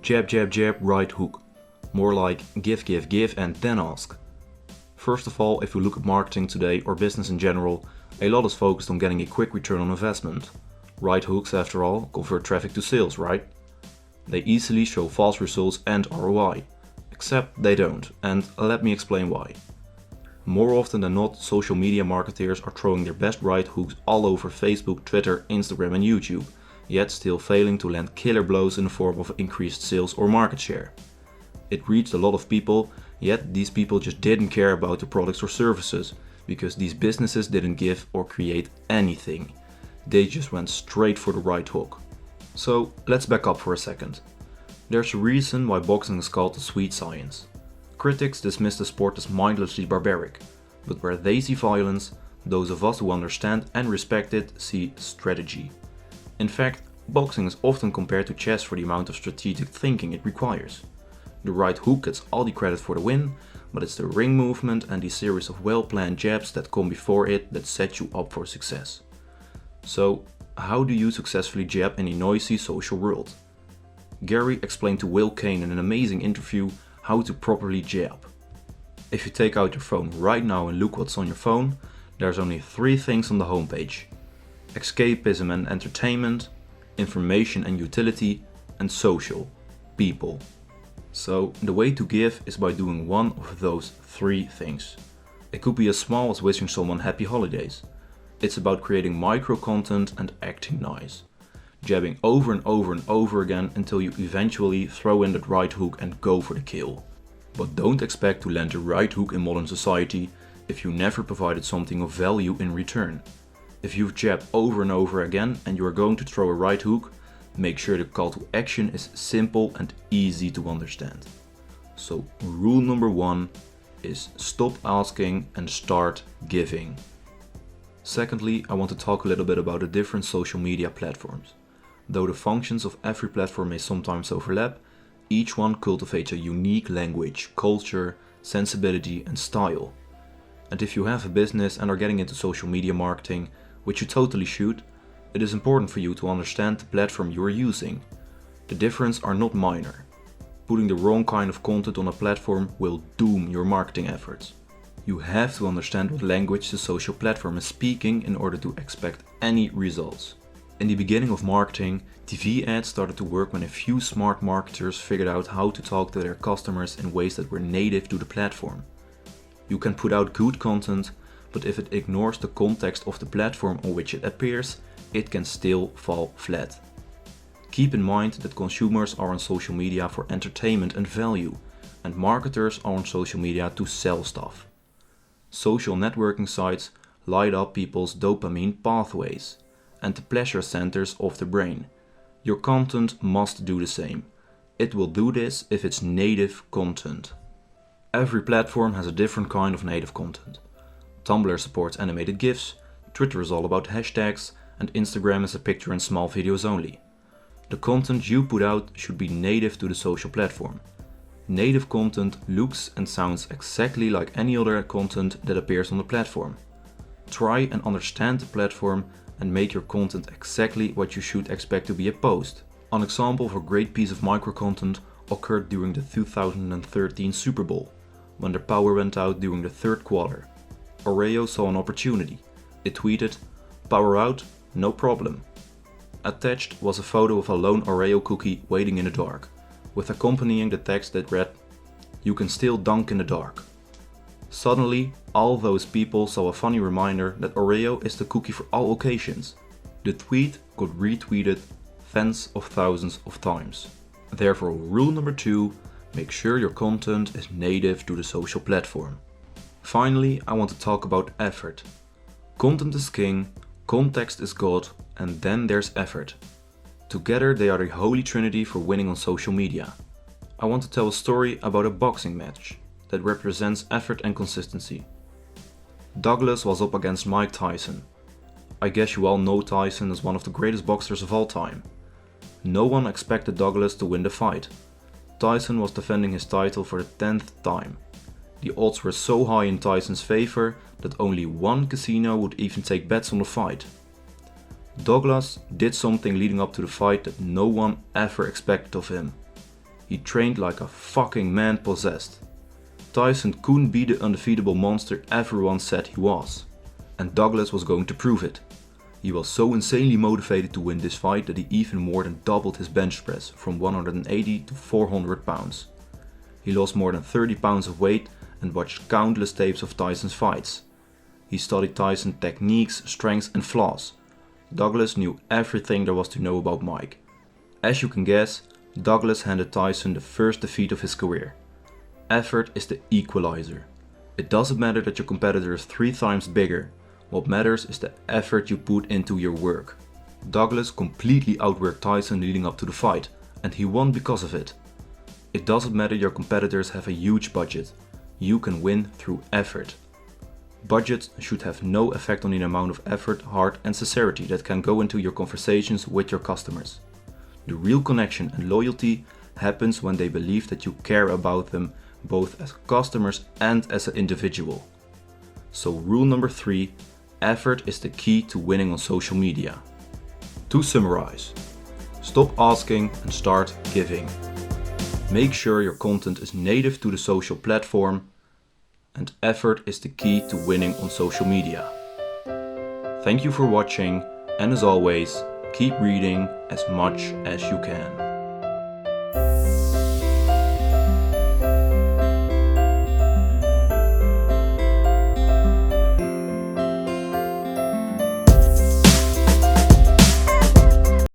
Jab, jab, jab, right hook. More like give, give, give and then ask. First of all, if you look at marketing today or business in general, a lot is focused on getting a quick return on investment. Right hooks, after all, convert traffic to sales, right? They easily show fast results and ROI. Except they don't, and let me explain why. More often than not, social media marketers are throwing their best right hooks all over Facebook, Twitter, Instagram and YouTube, yet still failing to land killer blows in the form of increased sales or market share. It reached a lot of people, yet these people just didn't care about the products or services, because these businesses didn't give or create anything. They just went straight for the right hook. So let's back up for a second. There's a reason why boxing is called the sweet science. Critics dismiss the sport as mindlessly barbaric, but where they see violence, those of us who understand and respect it see strategy. In fact, boxing is often compared to chess for the amount of strategic thinking it requires. The right hook gets all the credit for the win, but it's the ring movement and the series of well-planned jabs that come before it that set you up for success. So, how do you successfully jab in a noisy social world? Gary explained to Will Kane in an amazing interview how to properly jab. If you take out your phone right now and look what's on your phone, there's only 3 things on the homepage: escapism and entertainment, information and utility, and social, people. So the way to give is by doing one of those 3 things. It could be as small as wishing someone happy holidays. It's about creating micro content and acting nice. Jabbing over and over and over again until you eventually throw in that right hook and go for the kill. But don't expect to land the right hook in modern society if you never provided something of value in return. If you've jabbed over and over again and you are going to throw a right hook, make sure the call to action is simple and easy to understand. So rule number 1 is stop asking and start giving. Secondly, I want to talk a little bit about the different social media platforms. Though the functions of every platform may sometimes overlap, each one cultivates a unique language, culture, sensibility and style. And if you have a business and are getting into social media marketing, which you totally should, it is important for you to understand the platform you are using. The differences are not minor. Putting the wrong kind of content on a platform will doom your marketing efforts. You have to understand what language the social platform is speaking in order to expect any results. In the beginning of marketing, TV ads started to work when a few smart marketers figured out how to talk to their customers in ways that were native to the platform. You can put out good content, but if it ignores the context of the platform on which it appears, it can still fall flat. Keep in mind that consumers are on social media for entertainment and value, and marketers are on social media to sell stuff. Social networking sites light up people's dopamine pathways and the pleasure centers of the brain. Your content must do the same. It will do this if it's native content. Every platform has a different kind of native content. Tumblr supports animated GIFs, Twitter is all about hashtags, and Instagram is a picture and small videos only. The content you put out should be native to the social platform. Native content looks and sounds exactly like any other content that appears on the platform. Try and understand the platform and make your content exactly what you should expect to be a post. An example of a great piece of micro content occurred during the 2013 Super Bowl, when their power went out during the 3rd quarter. Oreo saw an opportunity. It tweeted, "Power out? No problem." Attached was a photo of a lone Oreo cookie waiting in the dark, with accompanying the text that read, "You can still dunk in the dark." Suddenly, all those people saw a funny reminder that Oreo is the cookie for all occasions. The tweet got retweeted tens of thousands of times. Therefore, rule number 2, make sure your content is native to the social platform. Finally, I want to talk about effort. Content is king, context is God, and then there's effort. Together they are the holy trinity for winning on social media. I want to tell a story about a boxing match that represents effort and consistency. Douglas was up against Mike Tyson. I guess you all know Tyson as one of the greatest boxers of all time. No one expected Douglas to win the fight. Tyson was defending his title for the 10th time. The odds were so high in Tyson's favor that only one casino would even take bets on the fight. Douglas did something leading up to the fight that no one ever expected of him. He trained like a fucking man possessed. Tyson couldn't be the undefeatable monster everyone said he was. And Douglas was going to prove it. He was so insanely motivated to win this fight that he even more than doubled his bench press from 180 to 400 pounds. He lost more than 30 pounds of weight and watched countless tapes of Tyson's fights. He studied Tyson's techniques, strengths and flaws. Douglas knew everything there was to know about Mike. As you can guess, Douglas handed Tyson the first defeat of his career. Effort is the equalizer. It doesn't matter that your competitor is 3 times bigger. What matters is the effort you put into your work. Douglas completely outworked Tyson leading up to the fight, and he won because of it. It doesn't matter your competitors have a huge budget. You can win through effort. Budgets should have no effect on the amount of effort, heart and sincerity that can go into your conversations with your customers. The real connection and loyalty happens when they believe that you care about them both as customers and as an individual. So rule number 3, effort is the key to winning on social media. To summarize, stop asking and start giving. Make sure your content is native to the social platform, and effort is the key to winning on social media. Thank you for watching, and as always, keep reading as much as you can.